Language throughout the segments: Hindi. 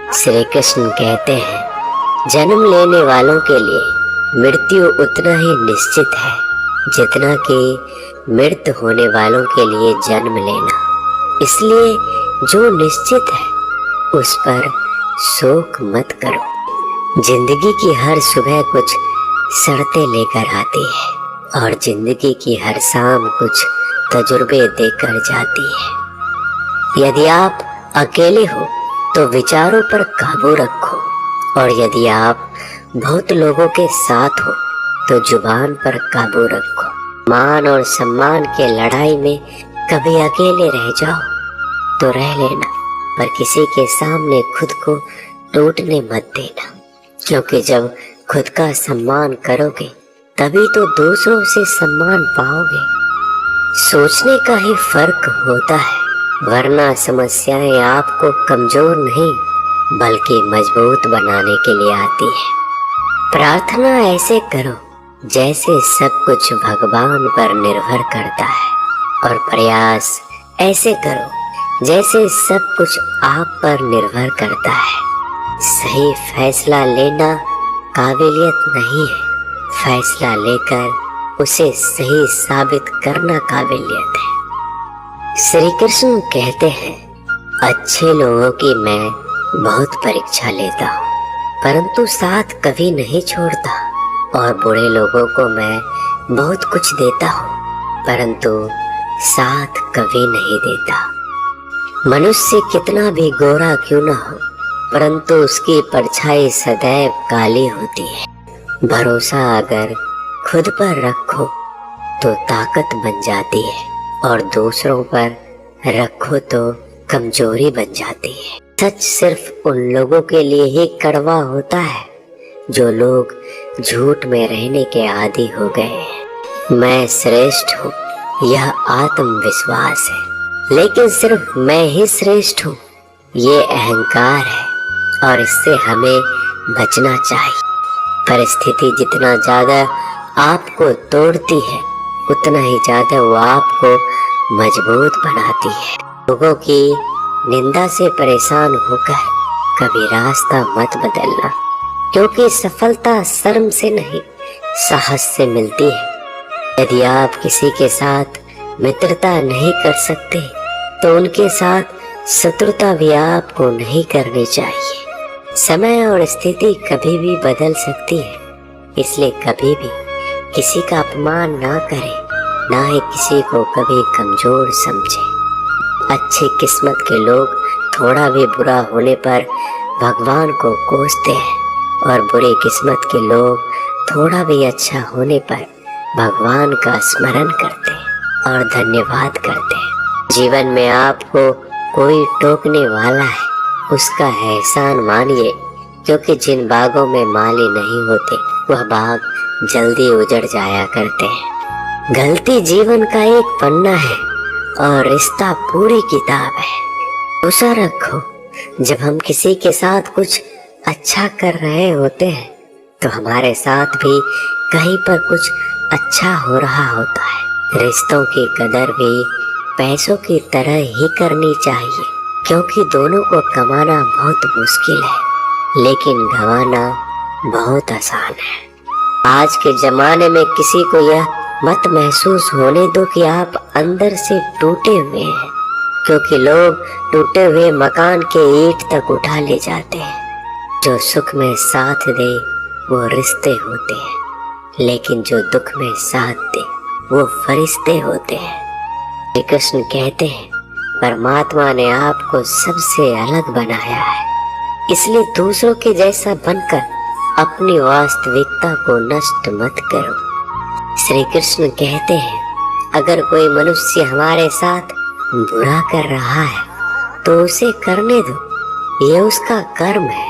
श्री कृष्ण कहते हैं, जन्म लेने वालों के लिए मृत्यु उतना ही निश्चित है जितना कि मृत होने वालों के लिए जन्म लेना। इसलिए जो निश्चित है उस पर शोक मत करो। जिंदगी की हर सुबह कुछ शर्तें लेकर आती है और जिंदगी की हर शाम कुछ तजुर्बे देकर जाती है। यदि आप अकेले हो तो विचारों पर काबू रखो, और यदि आप बहुत लोगों के साथ हो तो जुबान पर काबू रखो। मान और सम्मान के लड़ाई में कभी अकेले रह जाओ तो रह लेना, पर किसी के सामने खुद को टूटने मत देना, क्योंकि जब खुद का सम्मान करोगे तभी तो दूसरों से सम्मान पाओगे। सोचने का ही फर्क होता है, वरना समस्याएं आपको कमजोर नहीं बल्कि मजबूत बनाने के लिए आती है। प्रार्थना ऐसे करो जैसे सब कुछ भगवान पर निर्भर करता है, और प्रयास ऐसे करो जैसे सब कुछ आप पर निर्भर करता है। सही फैसला लेना काबिलियत नहीं है, फैसला लेकर उसे सही साबित करना काबिलियत है। श्री कृष्ण कहते हैं, अच्छे लोगों की मैं बहुत परीक्षा लेता हूँ परंतु साथ कभी नहीं छोड़ता, और बुरे लोगों को मैं बहुत कुछ देता हूँ परंतु साथ कभी नहीं देता। मनुष्य कितना भी गोरा क्यों न हो परंतु उसकी परछाई सदैव काली होती है। भरोसा अगर खुद पर रखो तो ताकत बन जाती है, और दूसरों पर रखो तो कमजोरी बन जाती है। सच सिर्फ उन लोगों के लिए ही कड़वा होता है जो लोग झूठ में रहने के आदी हो गए हैं। मैं श्रेष्ठ हूँ यह आत्मविश्वास है, लेकिन सिर्फ मैं ही श्रेष्ठ हूँ ये अहंकार है, और इससे हमें बचना चाहिए। परिस्थिति जितना ज्यादा आपको तोड़ती है उतना ही ज्यादा वो आपको मजबूत बनाती है। लोगों की निंदा से परेशान होकर कभी रास्ता मत बदलना, क्योंकि सफलता शर्म से नहीं साहस से मिलती है। यदि आप किसी के साथ मित्रता नहीं कर सकते तो उनके साथ शत्रुता भी आपको नहीं करनी चाहिए। समय और स्थिति कभी भी बदल सकती है, इसलिए कभी भी किसी का अपमान ना करें, ना ही किसी को कभी कमजोर समझे। अच्छी किस्मत के लोग थोड़ा भी बुरा होने पर भगवान को कोसते हैं, और बुरी किस्मत के लोग थोड़ा भी अच्छा होने पर भगवान का स्मरण करते हैं और धन्यवाद करते हैं। जीवन में आपको कोई टोकने वाला है उसका एहसान मानिए, क्योंकि जिन बागों में माली नहीं होते वह बाग जल्दी उजड़ जाया करते हैं। गलती जीवन का एक पन्ना है और रिश्ता पूरी किताब है। भरोसा रखो, जब हम किसी के साथ कुछ अच्छा कर रहे होते हैं तो हमारे साथ भी कहीं पर कुछ अच्छा हो रहा होता है। रिश्तों की कदर भी पैसों की तरह ही करनी चाहिए, क्योंकि दोनों को कमाना बहुत मुश्किल है लेकिन गंवाना बहुत आसान है। आज के जमाने में किसी को यह मत महसूस होने दो कि आप अंदर से टूटे हुए हैं, क्योंकि लोग टूटे हुए मकान के ईंट तक उठा ले जाते हैं। जो सुख में साथ दे वो रिश्ते होते हैं, लेकिन जो दुख में साथ दे वो फरिश्ते होते हैं। श्री कृष्ण कहते हैं, परमात्मा ने आपको सबसे अलग बनाया है, इसलिए दूसरों के जैसा बनकर अपनी वास्तविकता को नष्ट मत करो। श्री कृष्ण कहते हैं, अगर कोई मनुष्य हमारे साथ बुरा कर रहा है तो उसे करने दो, ये उसका कर्म है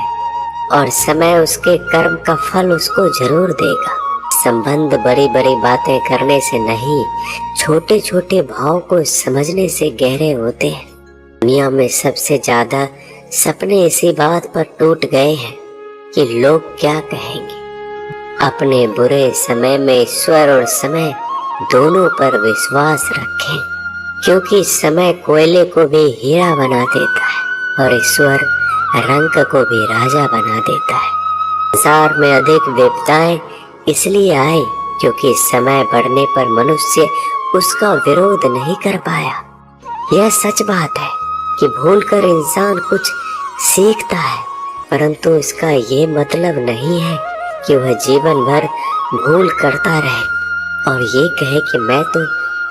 और समय उसके कर्म का फल उसको जरूर देगा। संबंध बड़ी बड़ी बातें करने से नहीं, छोटे छोटे भाव को समझने से गहरे होते हैं। दुनिया में सबसे ज्यादा सपने इसी बात पर टूट गए हैं कि लोग क्या कहेंगे। अपने बुरे समय में ईश्वर और समय दोनों पर विश्वास रखें, क्योंकि समय कोयले को भी हीरा बना देता है और ईश्वर रंक को भी राजा बना देता है। संसार में अधिक विपदाएं इसलिए आई क्योंकि समय बढ़ने पर मनुष्य उसका विरोध नहीं कर पाया। यह सच बात है कि भूलकर इंसान कुछ सीखता है, परंतु इसका ये मतलब नहीं है कि वह जीवन भर भूल करता रहे और ये कहे कि मैं तो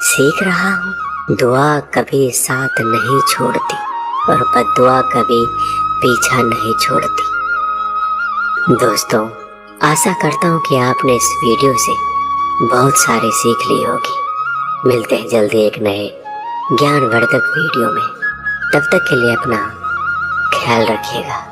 सीख रहा हूँ। दुआ कभी साथ नहीं छोड़ती और बद्दुआ कभी पीछा नहीं छोड़ती। दोस्तों, आशा करता हूँ कि आपने इस वीडियो से बहुत सारी सीख ली होगी। मिलते हैं जल्दी एक नए ज्ञानवर्धक वीडियो में। तब तक के लिए अपना ख्याल रखिएगा।